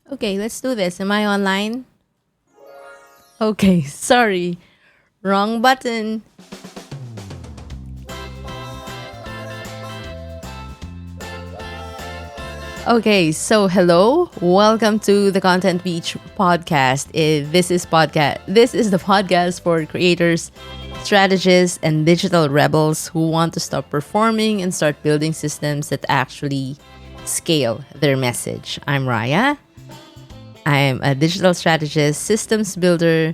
Okay, let's do this. Am I online? Okay, sorry. Wrong button. Okay, so hello. Welcome to the Content Beach podcast. This is the podcast for creators, strategists, and digital rebels who want to stop performing and start building systems that actually scale their message. I'm Raya. I'm a digital strategist, systems builder,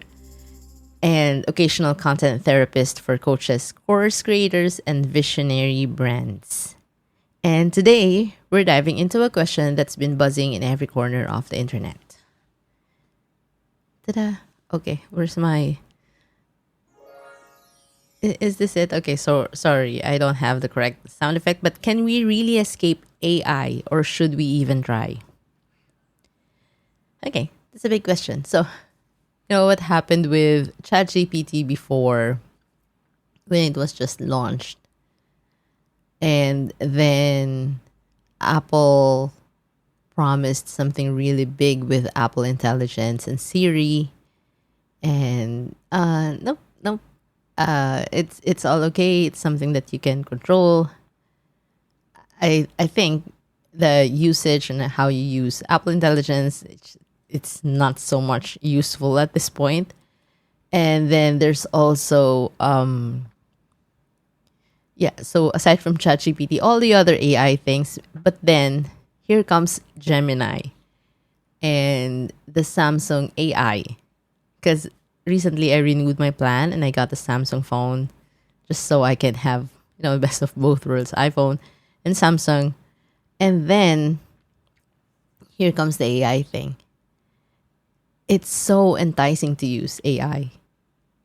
and occasional content therapist for coaches, course creators, and visionary brands. And today, we're diving into a question that's been buzzing in every corner of the internet. Ta-da! Okay, where's my... Is this it? Okay, so sorry, I don't have the correct sound effect, but can we really escape AI or should we even try? Okay, that's a big question. So, you know what happened with ChatGPT before when it was just launched? And then Apple promised something really big with Apple Intelligence and Siri. And nope, nope. It's all okay. It's something that you can control. I think the usage and how you use Apple Intelligence, it's not so much useful at this point. And then there's also so aside from ChatGPT, all the other AI things, but then here comes Gemini and the Samsung AI. Because recently I renewed my plan and I got the Samsung phone just so I can have, the best of both worlds, iPhone and Samsung. And then here comes the AI thing. It's so enticing to use AI.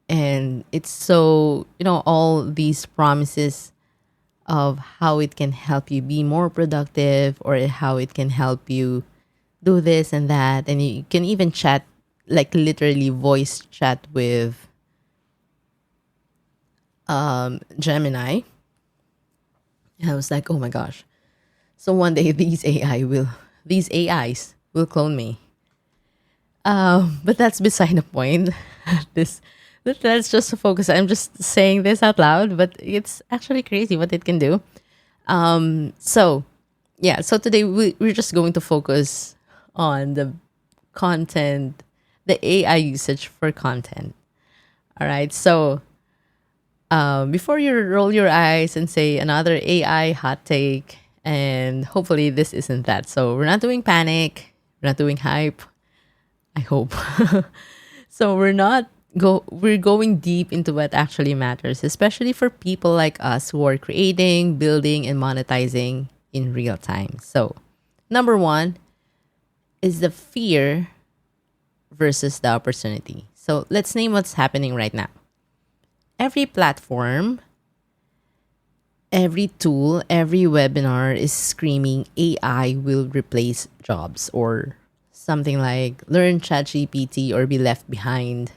And it's so, all these promises of how it can help you be more productive or how it can help you do this and that. And you can even chat, like literally voice chat with Gemini. And I was like, oh my gosh. So one day these AIs will clone me. But that's beside the point. this Let's just focus. I'm just saying this out loud, but it's actually crazy what it can do. So today we're just going to focus on the content, the AI usage for content. All right. So before you roll your eyes and say another AI hot take, and hopefully this isn't that. So we're not doing panic. We're not doing hype. I hope. So we're going deep into what actually matters, especially for people like us who are creating, building, and monetizing in real time. So, number one is the fear versus the opportunity. So, let's name what's happening right now. Every platform, every tool, every webinar is screaming AI will replace jobs or something like learn ChatGPT or be left behind.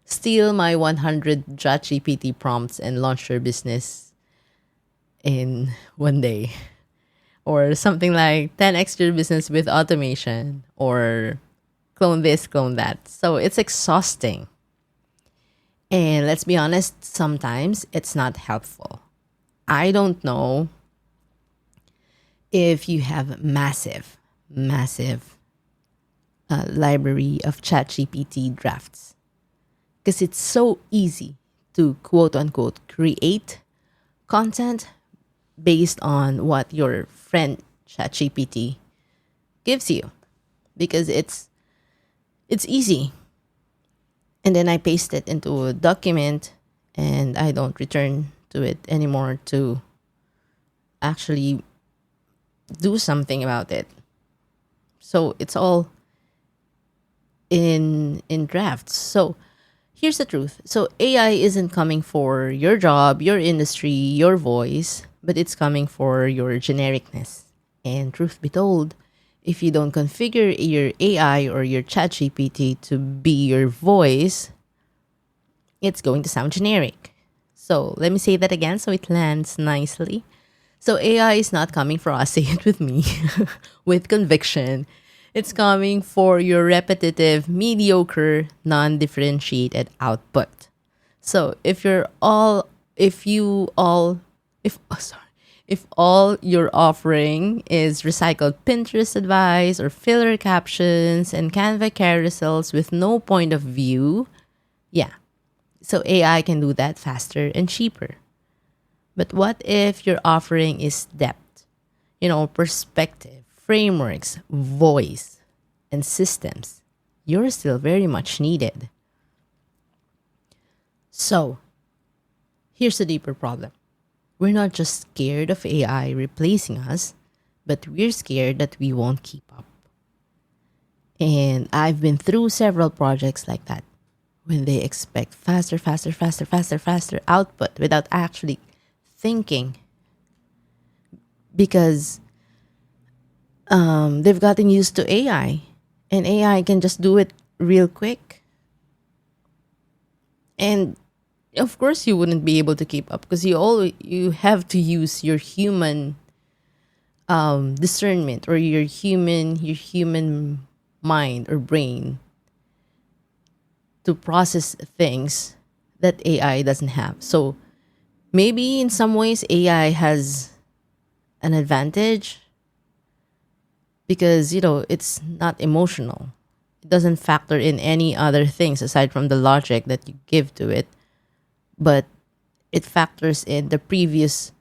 Steal my 100 ChatGPT prompts and launch your business in one day. Or something like 10x your business with automation. Or clone this, clone that. So it's exhausting. And let's be honest, sometimes it's not helpful. I don't know if you have massive library of ChatGPT drafts, because it's so easy to quote unquote create content based on what your friend ChatGPT gives you, because it's easy. And then I paste it into a document and I don't return to it anymore to actually do something about it. So it's all in drafts. So here's the truth. So AI isn't coming for your job, your industry, your voice, but it's coming for your genericness. And truth be told, if you don't configure your AI or your ChatGPT to be your voice, it's going to sound generic. So let me say that again so it lands nicely. So AI is not coming for us. Say it with me, with conviction. It's coming for your repetitive, mediocre, non-differentiated output. So if you all, if oh, sorry, if all you're offering is recycled Pinterest advice or filler captions and Canva carousels with no point of view, yeah. So AI can do that faster and cheaper. But what if your offering is depth, perspective, frameworks, voice, and systems? You're still very much needed. So, here's the deeper problem. We're not just scared of AI replacing us, but we're scared that we won't keep up. And I've been through several projects like that when they expect faster output without actually thinking because they've gotten used to AI and AI can just do it real quick. And of course, you wouldn't be able to keep up because you have to use your human discernment or your human mind or brain to process things that AI doesn't have. So maybe in some ways AI has an advantage because it's not emotional. It doesn't factor in any other things aside from the logic that you give to it, but it factors in the previous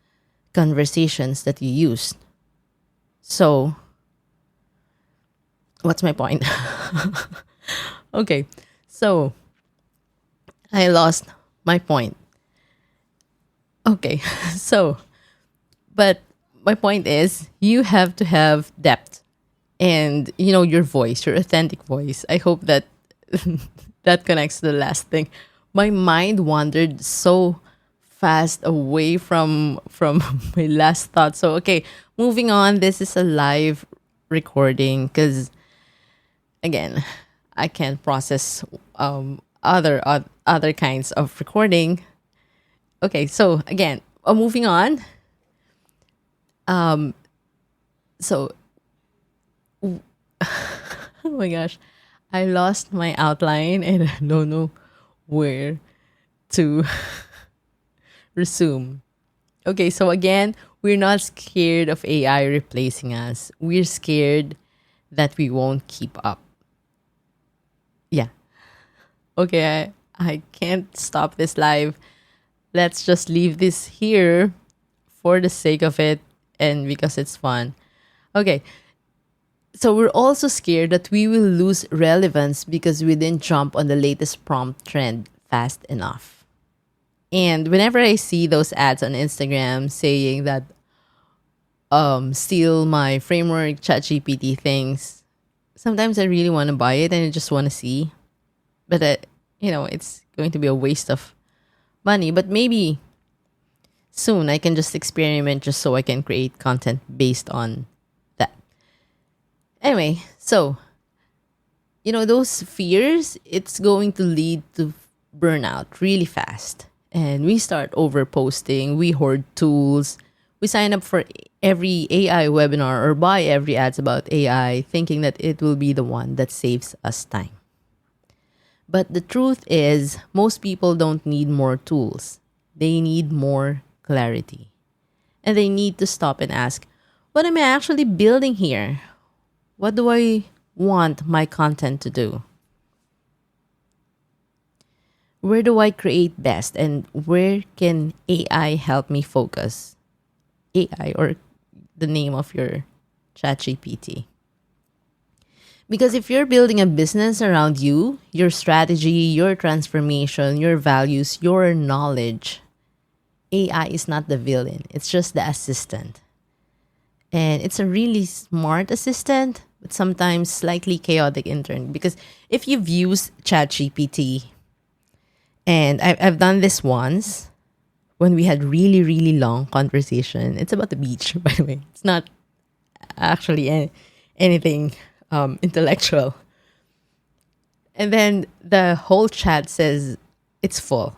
conversations that you used. So, what's my point? Okay, so I lost my point. Okay, so, but my point is you have to have depth and, your voice, your authentic voice. I hope that that connects to the last thing. My mind wandered so fast away from my last thought. So okay, moving on. This is a live recording because again, I can't process other kinds of recording. Okay, so again, moving on. So oh my gosh, I lost my outline and I don't know where to resume. Okay, so again, we're not scared of AI replacing us. We're scared that we won't keep up. Yeah. Okay, I can't stop this live. Let's just leave this here for the sake of it and because it's fun. Okay, so we're also scared that we will lose relevance because we didn't jump on the latest prompt trend fast enough. And whenever I see those ads on Instagram saying that steal my framework ChatGPT things, sometimes I really want to buy it and I just want to see. But it's going to be a waste of money. But maybe soon I can just experiment just so I can create content based on that. Anyway, so those fears, it's going to lead to burnout really fast. And we start over posting, we hoard tools, we sign up for every AI webinar or buy every ads about AI thinking that it will be the one that saves us time. But the truth is, most people don't need more tools. They need more clarity. And they need to stop and ask, what am I actually building here? What do I want my content to do? Where do I create best? And where can AI help me focus? AI or the name of your ChatGPT. Because if you're building a business around you, your strategy, your transformation, your values, your knowledge, AI is not the villain. It's just the assistant. And it's a really smart assistant, but sometimes slightly chaotic intern. Because if you've used ChatGPT, and I've done this once when we had really, really long conversation. It's about the beach, by the way. It's not actually anything intellectual. And then the whole chat says, it's full.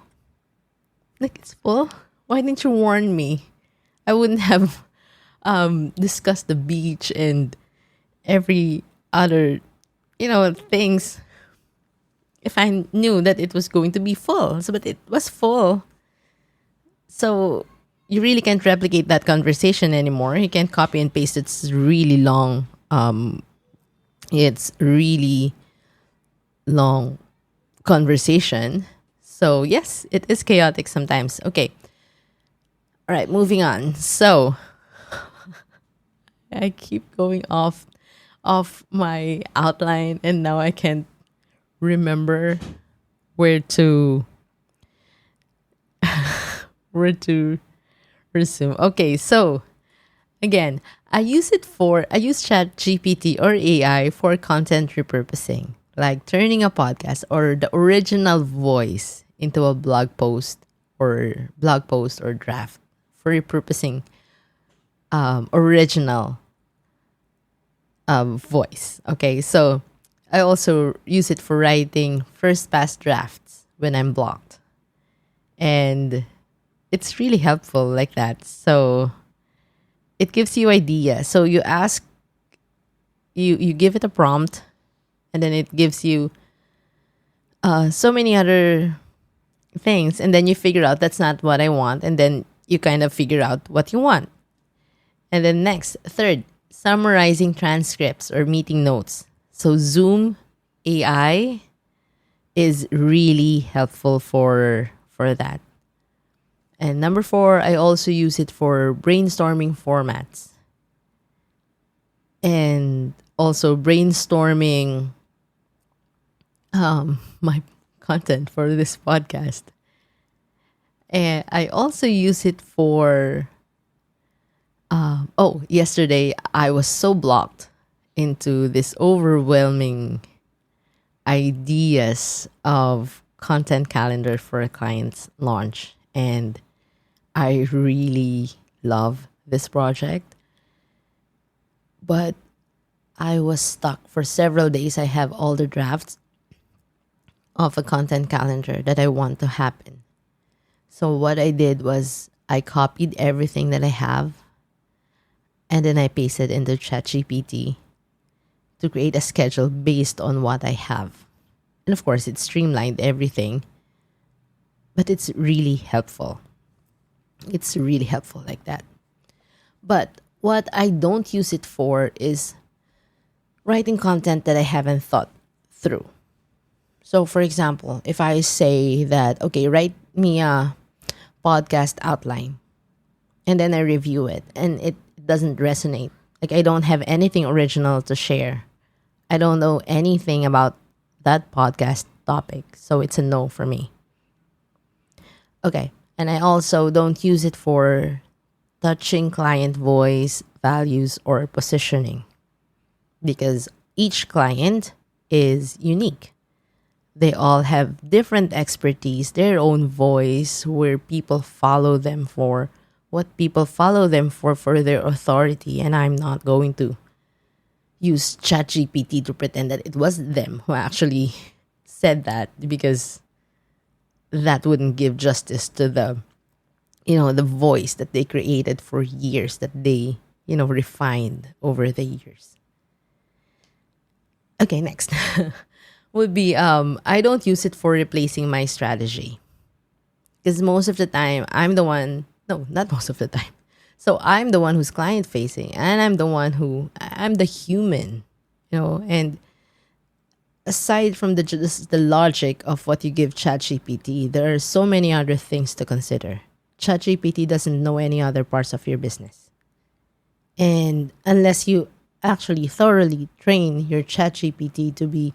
Like, it's full? Why didn't you warn me? I wouldn't have discussed the beach and every other, things if I knew that it was going to be full. So, but it was full. So you really can't replicate that conversation anymore. You can't copy and paste. It's really long. It's really long conversation. So yes, it is chaotic sometimes. Okay. All right, moving on. So I keep going off my outline and now I can't remember where to where to resume. Okay, so again, I use Chat GPT or AI for content repurposing, like turning a podcast or the original voice into a blog post or draft for repurposing original voice. Okay, so I also use it for writing first pass drafts when I'm blocked. And it's really helpful like that. So it gives you idea. So you give it a prompt and then it gives you so many other things and then you figure out that's not what I want and then you kind of figure out what you want. And then next, third, summarizing transcripts or meeting notes. So Zoom AI is really helpful for that. And number four, I also use it for brainstorming formats and also brainstorming my content for this podcast. And I also use it for yesterday I was so blocked into this overwhelming ideas of content calendar for a client's launch. And I really love this project. But I was stuck for several days. I have all the drafts of a content calendar that I want to happen. So what I did was I copied everything that I have and then I pasted into ChatGPT to create a schedule based on what I have. And of course, it streamlined everything, but it's really helpful. It's really helpful like that. But what I don't use it for is writing content that I haven't thought through. So, for example, if I say that, okay, write me a podcast outline and then I review it and it doesn't resonate. Like, I don't have anything original to share. I don't know anything about that podcast topic. So, it's a no for me. Okay. And I also don't use it for touching client voice, values, or positioning because each client is unique. They all have different expertise, their own voice, where people follow them for, what people follow them for their authority. And I'm not going to use ChatGPT to pretend that it was them who actually said that because that wouldn't give justice to the voice that they created for years, that they refined over the years. Okay, next would be I don't use it for replacing my strategy because most of the time I'm the one, no, not most of the time, so I'm the one who's client facing and I'm the human, and aside from the logic of what you give ChatGPT, there are so many other things to consider. ChatGPT doesn't know any other parts of your business. And unless you actually thoroughly train your ChatGPT to be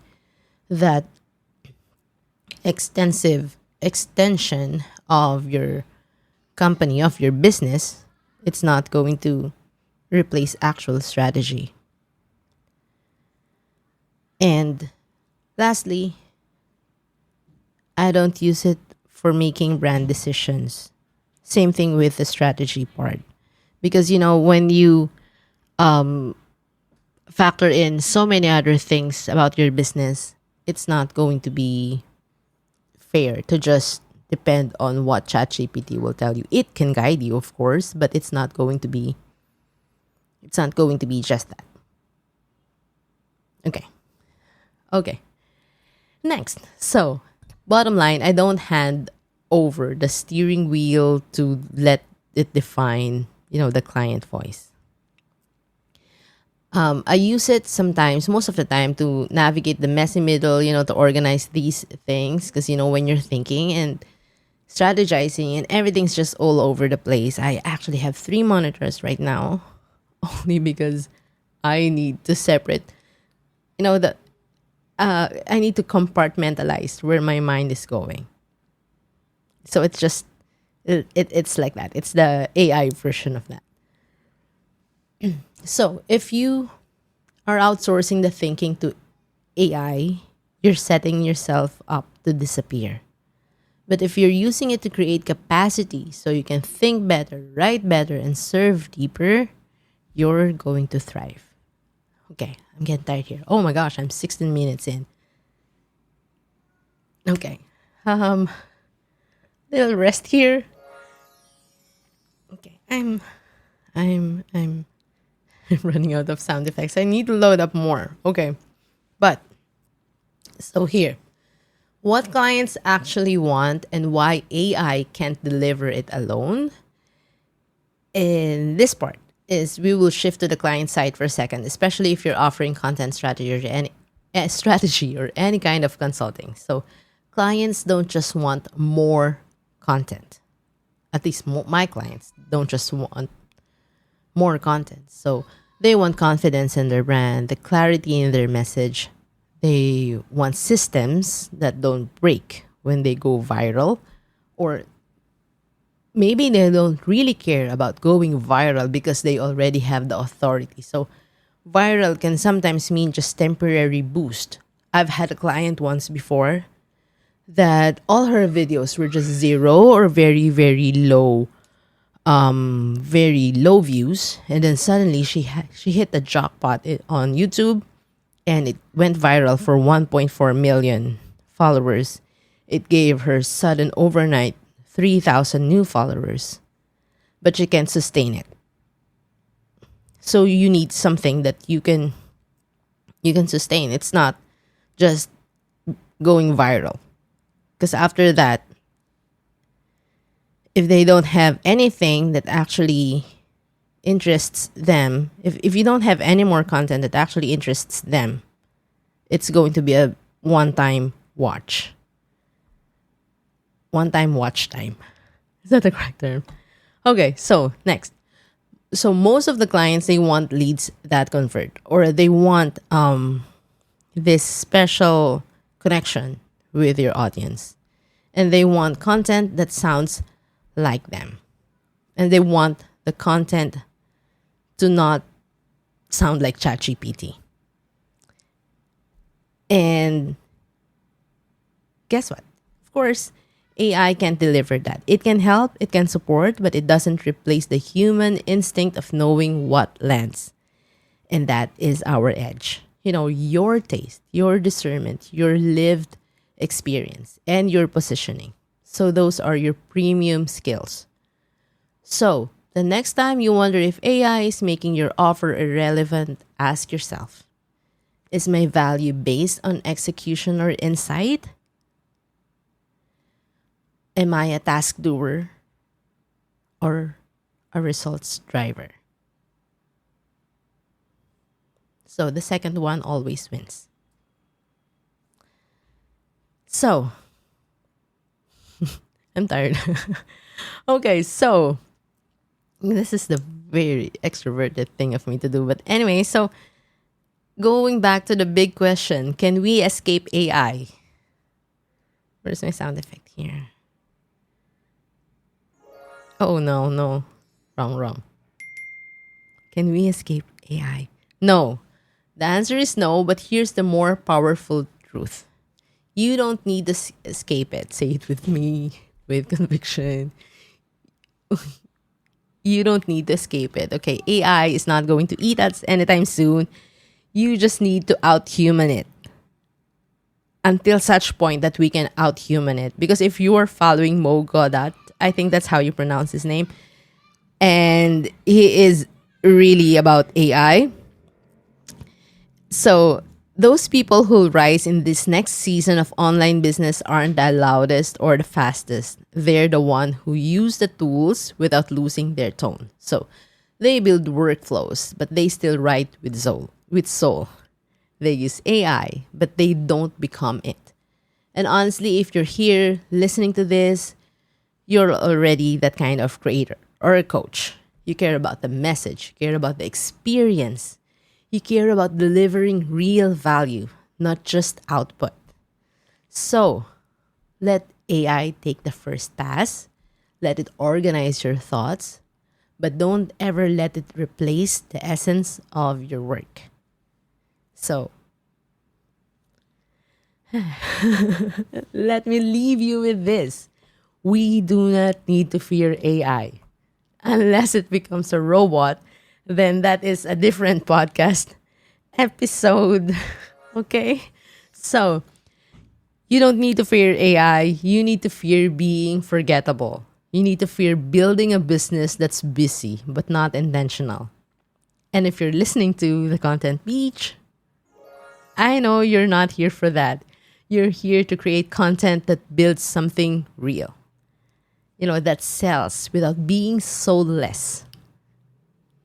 that extensive extension of your company, of your business, it's not going to replace actual strategy. And lastly, I don't use it for making brand decisions. Same thing with the strategy part. Because, when you factor in so many other things about your business, it's not going to be fair to just depend on what ChatGPT will tell you. It can guide you, of course, but it's not going to be just that. Okay. Okay. Next. So, bottom line, I don't hand over the steering wheel to let it define, the client voice. I use it sometimes, most of the time, to navigate the messy middle, to organize these things. Because, when you're thinking and strategizing and everything's just all over the place, I actually have three monitors right now, only because I need to separate, the I need to compartmentalize where my mind is going. So it's just, it's like that. It's the AI version of that. So if you are outsourcing the thinking to AI, you're setting yourself up to disappear. But if you're using it to create capacity so you can think better, write better, and serve deeper, you're going to thrive. Okay, I'm getting tired here. Oh my gosh, I'm 16 minutes in. Okay. Little rest here. Okay. I'm running out of sound effects. I need to load up more. Okay. But so here, what clients actually want and why AI can't deliver it alone. In this part is we will shift to the client side for a second, especially if you're offering content strategy or any kind of consulting. So clients don't just want more content. At least my clients don't just want more content. So they want confidence in their brand, the clarity in their message. They want systems that don't break when they go viral, or maybe they don't really care about going viral because they already have the authority. So viral can sometimes mean just temporary boost. I've had a client once before that all her videos were just zero or very very low views, and then suddenly she hit the jackpot on YouTube, and it went viral for 1.4 million followers. It gave her sudden overnight 3,000 new followers, but she can't sustain it. So you need something that you can sustain. It's not just going viral, because after that, if they don't have anything that actually interests them, if you don't have any more content that actually interests them, it's going to be a one-time watch. One-time watch time. Is that the correct term? Okay, so next. So most of the clients, they want leads that convert, or they want this special connection with your audience. And they want content that sounds like them. And they want the content to not sound like ChatGPT. And guess what? Of course, AI can't deliver that. It can help, it can support, but it doesn't replace the human instinct of knowing what lands. And that is our edge. Your taste, your discernment, your lived experience, and your positioning. So those are your premium skills. So the next time you wonder if AI is making your offer irrelevant, ask yourself, is my value based on execution or insight? Am I a task doer or a results driver? So the second one always wins. So, I'm tired. Okay, so this is the very extroverted thing of me to do. But anyway, so going back to the big question, can we escape AI? Where's my sound effect here? Oh, no. Wrong. Can we escape AI? No. The answer is no, but here's the more powerful truth. You don't need to escape it. Say it with me, with conviction. You don't need to escape it. Okay, AI is not going to eat us anytime soon. You just need to outhuman it until such point that we can outhuman it. Because if you are following Mo Godat, I think that's how you pronounce his name, and he is really about AI. So Those people who'll rise in this next season of online business aren't the loudest or the fastest. They're the one who use the tools without losing their tone. So they build workflows, but they still write with soul. With soul. They use AI, but they don't become it. And honestly, if you're here listening to this, you're already that kind of creator or a coach. You care about the message, you care about the experience, you care about delivering real value, not just output. So let AI take the first pass, let it organize your thoughts, but don't ever let it replace the essence of your work. So let me leave you with this. We do not need to fear AI. Unless it becomes a robot, then that is a different podcast episode. Okay? So, you don't need to fear AI. You need to fear being forgettable. You need to fear building a business that's busy but not intentional. And if you're listening to the Content Beach, I know you're not here for that. You're here to create content that builds something real. That sells without being soulless.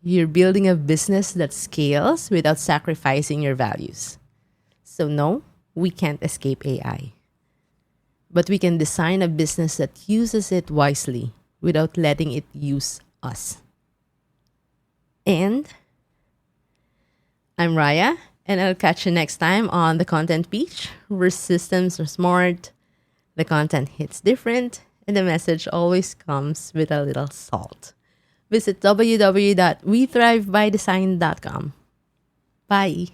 You're building a business that scales without sacrificing your values. So no, we can't escape AI. But we can design a business that uses it wisely without letting it use us. And I'm Raya, and I'll catch you next time on the Content Beach, where systems are smart, the content hits different, and the message always comes with a little salt. Visit www.wethrivebydesign.com. Bye.